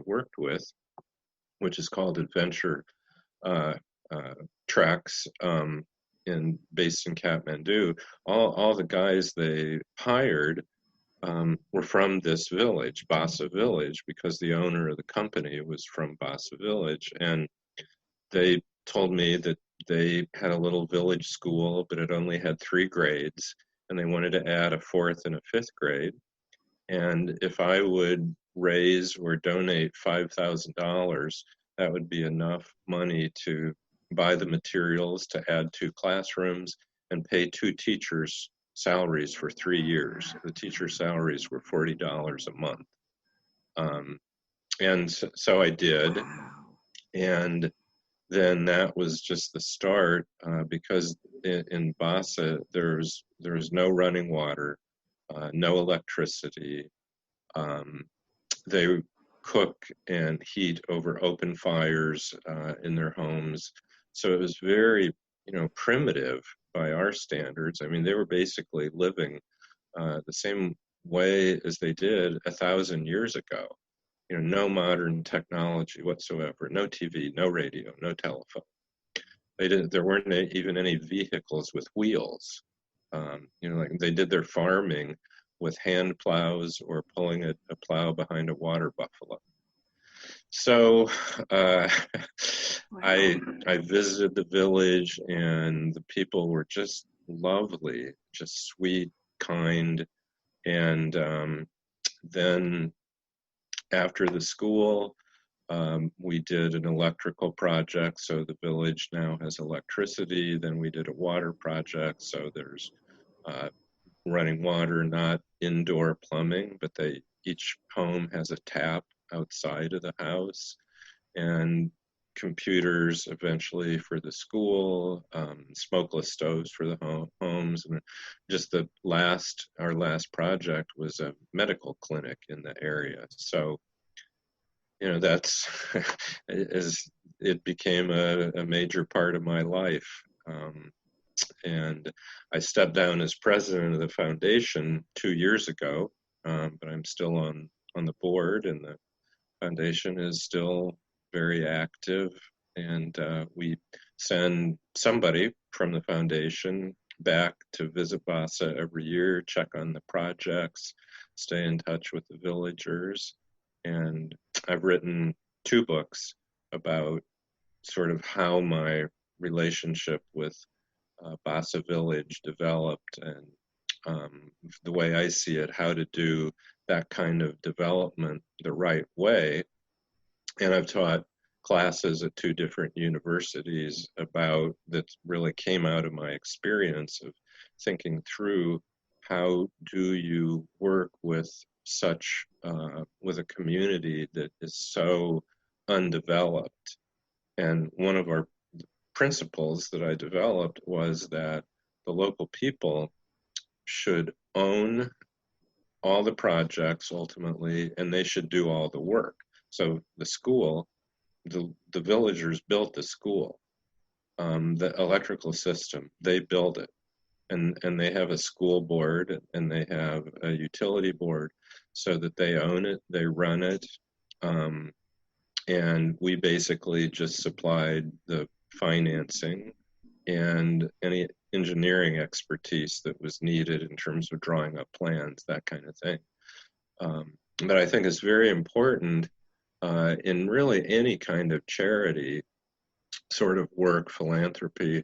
worked with, which is called Adventure uh, Treks, based in Kathmandu. All the guys they hired were from this village, Basa village, because the owner of the company was from Basa village. And they told me that they had a little village school, but it only had 3 grades, and they wanted to add a 4th and a 5th grade. And if I would raise or donate $5,000, that would be enough money to buy the materials to add 2 classrooms and pay 2 teachers' salaries for 3 years. The teacher salaries were $40 a month. And so I did. Wow. And then that was just the start, because in Basa, there's no running water, no electricity. They cook and heat over open fires in their homes. So it was very, primitive by our standards. I mean, they were basically living the same way as they did 1,000 years ago. No modern technology whatsoever, no TV, no radio, no telephone. There weren't even any vehicles with wheels. Like they did their farming with hand plows or pulling a plow behind a water buffalo. So Wow. I visited the village, and the people were just lovely, just sweet, kind. And then after the school, we did an electrical project, so the village now has electricity. Then we did a water project, so there's running water, not indoor plumbing, but each home has a tap outside of the house, and computers eventually for the school, smokeless stoves for the homes, and just our last project was a medical clinic in the area. So, that's it became a major part of my life. And I stepped down as president of the foundation 2 years ago, but I'm still on the board, and the foundation is still very active. And we send somebody from the foundation back to visit Basa every year, check on the projects, stay in touch with the villagers. And I've written 2 books about sort of how my relationship with Basa Village developed, and the way I see it, how to do that kind of development the right way. And I've taught classes at 2 different universities that really came out of my experience of thinking through how do you work with with a community that is so undeveloped. And one of our principles that I developed was that the local people should own all the projects ultimately, and they should do all the work. So the school, the villagers built the school, the electrical system, they build it. And they have a school board, and they have a utility board, so that they own it, they run it. And we basically just supplied the financing and any engineering expertise that was needed in terms of drawing up plans, that kind of thing. But I think it's very important in really any kind of charity sort of work, philanthropy,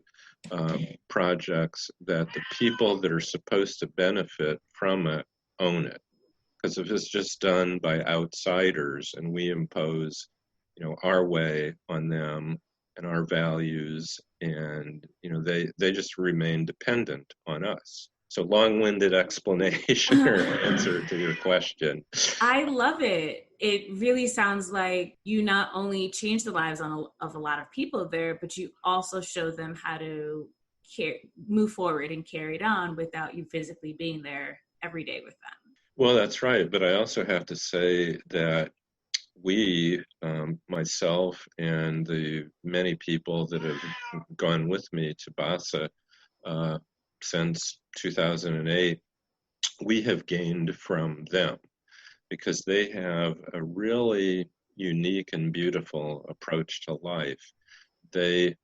projects, that the people that are supposed to benefit from it own it. Because if it's just done by outsiders and we impose, our way on them and our values, and they just remain dependent on us. So long-winded explanation or answer to your question. I love it. It really sounds like you not only change the lives of a lot of people there, but you also show them how to move forward and carry it on without you physically being there every day with them. Well, that's right. But I also have to say that we, myself and the many people that have gone with me to Basa since 2008, we have gained from them, because they have a really unique and beautiful approach to life. They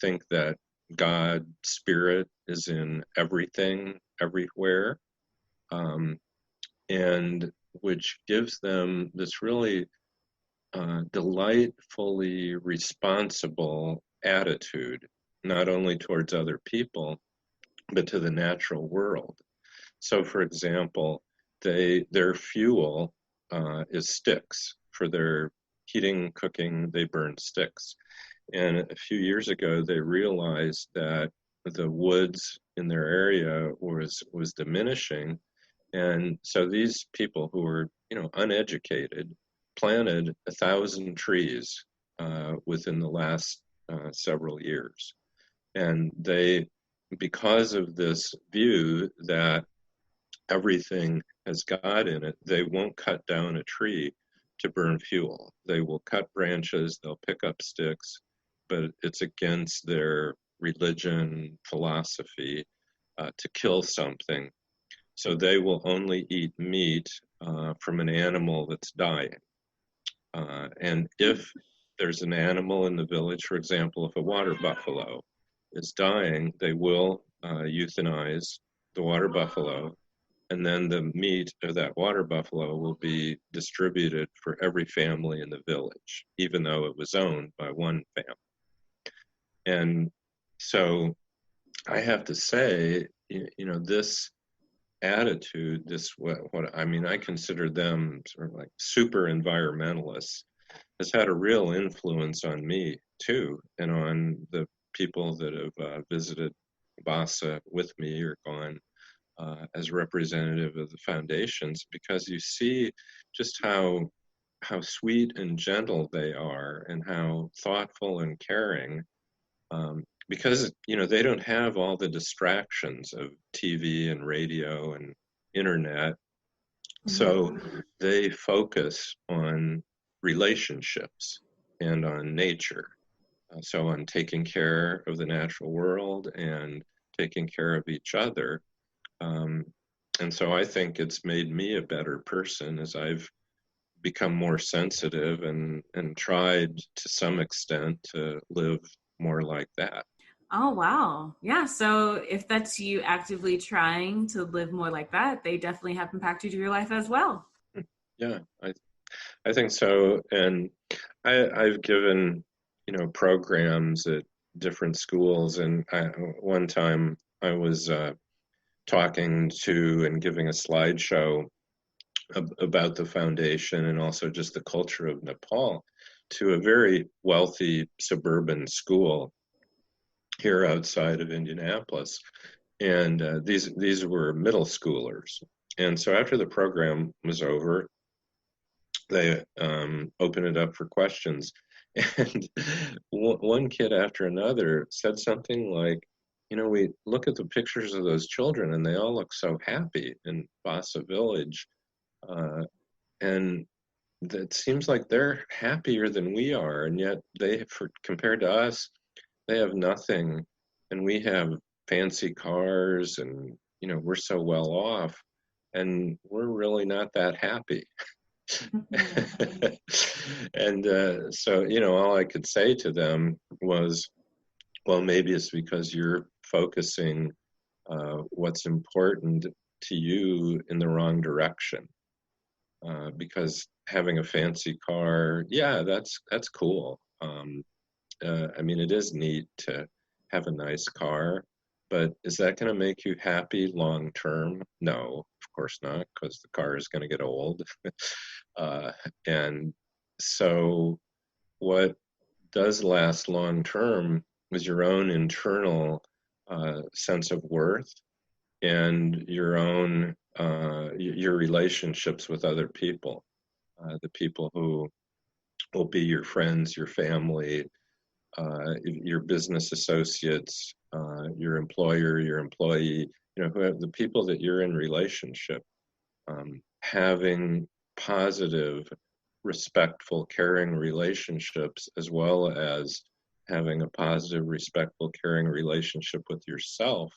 think that God, spirit, is in everything, everywhere, um, and which gives them this really delightfully responsible attitude, not only towards other people, but to the natural world. So, for example, their fuel is sticks. For their heating, cooking, they burn sticks. And a few years ago, they realized that the woods in their area was diminishing, and so these people who were, uneducated, planted 1,000 trees within the last several years. And they, because of this view that everything has God in it, they won't cut down a tree to burn fuel. They will cut branches, they'll pick up sticks, but it's against their religion, philosophy, to kill something. So they will only eat meat from an animal that's dying. And if there's an animal in the village, for example, if a water buffalo is dying, they will euthanize the water buffalo, and then the meat of that water buffalo will be distributed for every family in the village, even though it was owned by one family. And so I have to say, this attitude, this what I mean, I consider them sort of like super environmentalists, has had a real influence on me too, and on the people that have visited Vasa with me or gone as representative of the foundations, because you see just how sweet and gentle they are, and how thoughtful and caring. Because they don't have all the distractions of TV and radio and internet, so they focus on relationships and on nature. So on taking care of the natural world and taking care of each other. And so I think it's made me a better person as I've become more sensitive and tried to some extent to live more like that. Oh, wow. Yeah. So if that's you actively trying to live more like that, they definitely have impacted your life as well. Yeah, I think so. And I've given, programs at different schools. And one time I was talking to and giving a slideshow about the foundation and also just the culture of Nepal to a very wealthy suburban school here outside of Indianapolis. And these were middle schoolers. And so after the program was over, they opened it up for questions. And one kid after another said something like, we look at the pictures of those children and they all look so happy in Vasa Village. And it seems like they're happier than we are. And yet compared to us, they have nothing. And we have fancy cars and, we're so well off. And we're really not that happy. And so, all I could say to them was, well, maybe it's because you're focusing what's important to you in the wrong direction. Because having a fancy car, yeah, that's cool. I mean, it is neat to have a nice car, but is that going to make you happy long term? No, of course not, because the car is going to get old. And so, what does last long term is your own internal sense of worth and your own your relationships with other people, the people who will be your friends, your family, your business associates, your employer, your employee, who have the people that you're in relationship, having positive, respectful, caring relationships, as well as having a positive, respectful, caring relationship with yourself,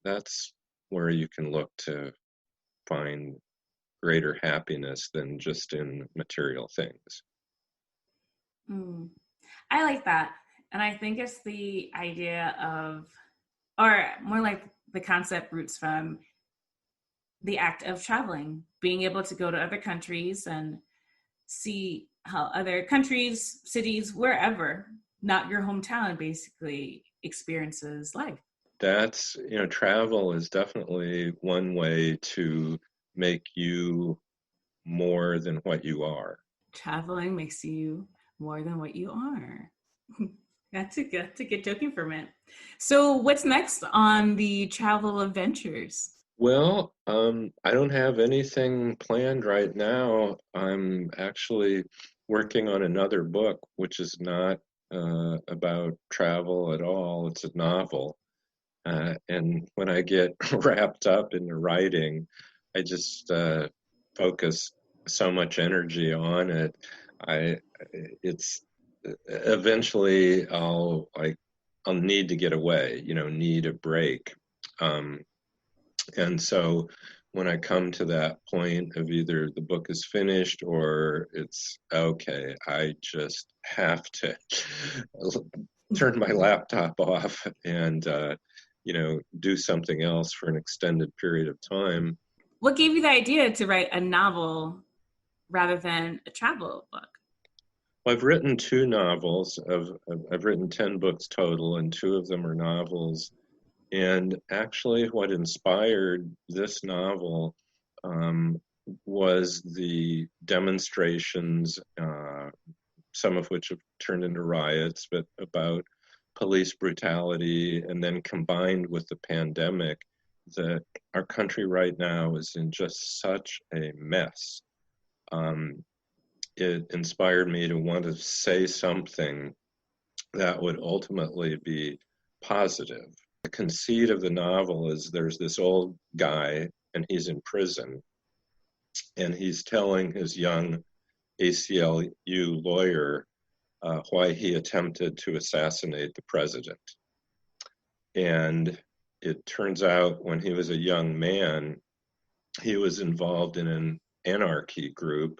that's where you can look to find greater happiness than just in material things. I like that. And I think it's the idea of, or more like the concept roots from the act of traveling, being able to go to other countries and see how other countries, cities, wherever, not your hometown, basically experiences life. That's, travel is definitely one way to make you more than what you are. Traveling makes you more than what you are. That's a good joking for a minute. So what's next on the travel adventures? Well, I don't have anything planned right now. I'm actually working on another book, which is not about travel at all. It's a novel. And when I get wrapped up in the writing, I just focus so much energy on it. It's eventually I'll need to get away, need a break. And so when I come to that point of either the book is finished or it's okay, I just have to turn my laptop off and do something else for an extended period of time. What gave you the idea to write a novel rather than a travel book? Well, I've written 2 novels. I've written 10 books total, and 2 of them are novels. And actually, what inspired this novel was the demonstrations, some of which have turned into riots, but about police brutality, and then combined with the pandemic, that our country right now is in just such a mess. It inspired me to want to say something that would ultimately be positive. The conceit of the novel is there's this old guy and he's in prison, and he's telling his young ACLU lawyer why he attempted to assassinate the president. And it turns out when he was a young man, he was involved in an anarchy group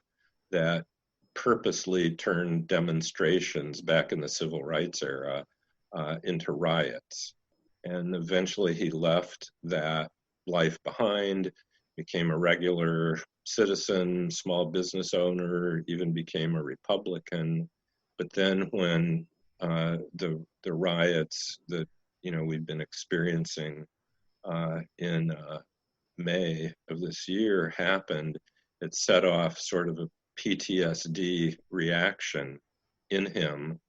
that purposely turned demonstrations back in the civil rights era into riots. And eventually he left that life behind, became a regular citizen, small business owner, even became a Republican. But then when the riots that we've been experiencing in May of this year happened, it set off sort of a PTSD reaction in him.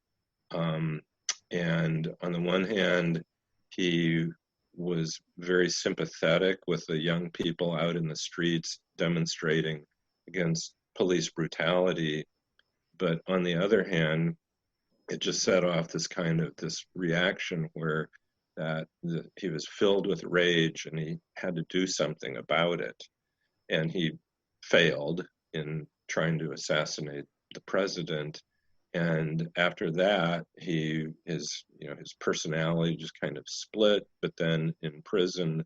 And on the one hand, he was very sympathetic with the young people out in the streets demonstrating against police brutality. But on the other hand, it just set off this reaction where he was filled with rage and he had to do something about it. And he failed in trying to assassinate the president. And after that, his personality just kind of split. But then in prison,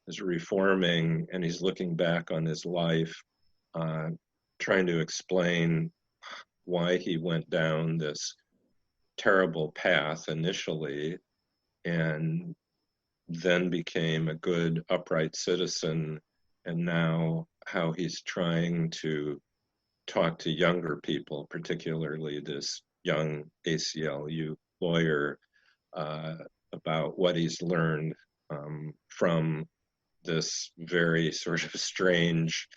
is reforming, and he's looking back on his life, trying to explain why he went down this terrible path initially, and then became a good, upright citizen, and now how he's trying to talk to younger people, particularly this young ACLU lawyer, about what he's learned from this very sort of strange,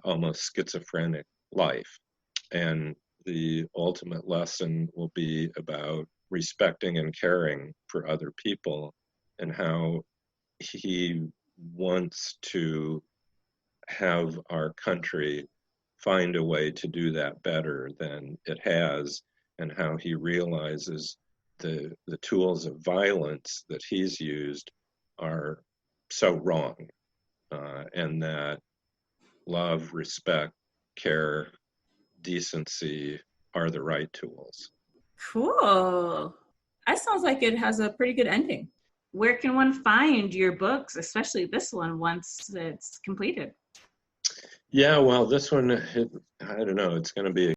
almost schizophrenic life. And the ultimate lesson will be about respecting and caring for other people, and how he wants to have our country find a way to do that better than it has, and how he realizes the tools of violence that he's used are so wrong, and that love, respect, care, decency are the right tools. Cool. That sounds like it has a pretty good ending. Where can one find your books, especially this one, once it's completed? Yeah, well, this one, I don't know, it's going to be